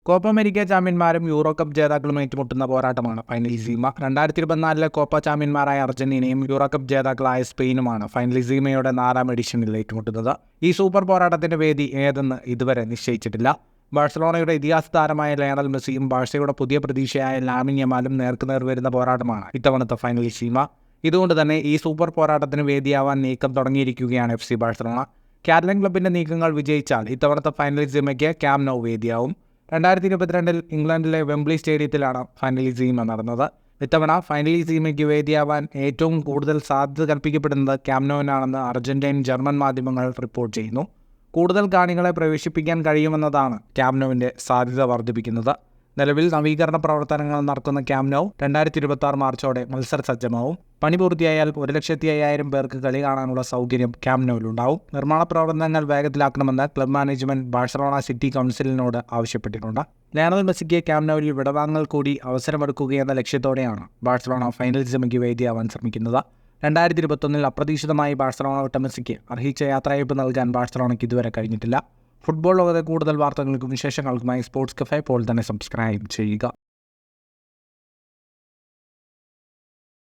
Copa America ചാമ്പ്യന്മാരും euro cup ജേതാക്കളും ഏറ്റുമുട്ടുന്ന പോരാട്ടമാണ് ഫൈനലിസീമ. 2024 Copa ചാമ്പ്യന്മാരായ അർജന്റീനയും euro cup ജേതാക്കളായ സ്പെയിനുമാണ് ഫൈനലിസീമയുടെ 4ാം എഡിഷനിൽ ഏറ്റുമുട്ടുന്നത്. ഈ സൂപ്പർ പോരാട്ടത്തിന്റെ വേദി ഏതെന്ന് ഇതുവരെ നിശ്ചയിച്ചിട്ടില്ല. ബാഴ്സലോണയുടെ ഇതിഹാസ താരമായ ലയണൽ മെസ്സിയും ബാഴ്സയുടെ പുതിയ പ്രതീക്ഷയായ ലാമിൻ യമാലും നേർക്കുനേർ വരുന്ന പോരാട്ടമാണ് ഇത്തവണത്തെ ഫൈനലിസീമ. ഇതുകൊണ്ട് തന്നെ ഈ സൂപ്പർ പോരാട്ടത്തിന് വേദിയാവാൻ നീക്കം തുടങ്ങിയിരിക്കുകയാണ് FC ബാഴ്സലോണ. കാറ്റലൻ ക്ലബിന്റെ നീക്കങ്ങൾ വിജയിച്ചാൽ ഇത്തവണത്തെ ഫൈനലിസീമയ്ക്ക് ക്യാമ്പ് നൗ വേദിയാവും. 2022 ഇംഗ്ലണ്ടിലെ വെംബ്ലി സ്റ്റേഡിയത്തിലാണ് ഫൈനലിസീമ നടന്നത്. ഇത്തവണ ഫൈനലിസീമയ്ക്ക് വേദിയാവാൻ ഏറ്റവും കൂടുതൽ സാധ്യത കൽപ്പിക്കപ്പെടുന്നത് ക്യാമ്പ് നൗവിനാണെന്ന് അർജന്റീൻ ജർമ്മൻ മാധ്യമങ്ങൾ റിപ്പോർട്ട് ചെയ്യുന്നു. കൂടുതൽ കാണികളെ പ്രവേശിപ്പിക്കാൻ കഴിയുമെന്നതാണ് ക്യാമ്പ് നൗവിൻ്റെ സാധ്യത വർദ്ധിപ്പിക്കുന്നത്. നിലവിൽ നവീകരണ പ്രവർത്തനങ്ങൾ നടക്കുന്ന ക്യാമ്പ് നൗ 2026 മാർച്ചോടെ മത്സര സജ്ജമാവും. പണി പൂർത്തിയായാൽ 1,50,000 പേർക്ക് കളി കാണാനുള്ള സൗകര്യം ക്യാമ്പ് നൗവിലുണ്ടാവും. നിർമ്മാണ പ്രവർത്തനങ്ങൾ വേഗത്തിലാക്കണമെന്ന് ക്ലബ് മാനേജ്മെന്റ് ബാഴ്സലോണ സിറ്റി കൗൺസിലിനോട് ആവശ്യപ്പെട്ടിട്ടുണ്ട്. ലയണൽ മെസ്സിക്ക് ക്യാമ്പ് നൗവിൽ വിടവാങ്ങൽ കൂടി അവസരമൊരുക്കുകയെന്ന ലക്ഷ്യത്തോടെയാണ് ബാഴ്സലോണ ഫൈനലിസീമയ്ക്ക് വേദിയാവാൻ ശ്രമിക്കുന്നത്. 2021 അപ്രതീക്ഷിതമായി ബാഴ്സലോണ വിട്ട മെസ്സിക്ക് അർഹിച്ച യാത്രയയപ്പ് നൽകാൻ ബാഴ്സലോണയ്ക്ക് ഇതുവരെ കഴിഞ്ഞിട്ടില്ല. ഫുട്ബോൾ ലോകത്തെ കൂടുതൽ വാർത്തകൾക്കും വിശേഷങ്ങൾക്കുമായി സ്പോർട്സ് കഫേ ഇപ്പോൾ തന്നെ സബ്സ്ക്രൈബ് ചെയ്യുക.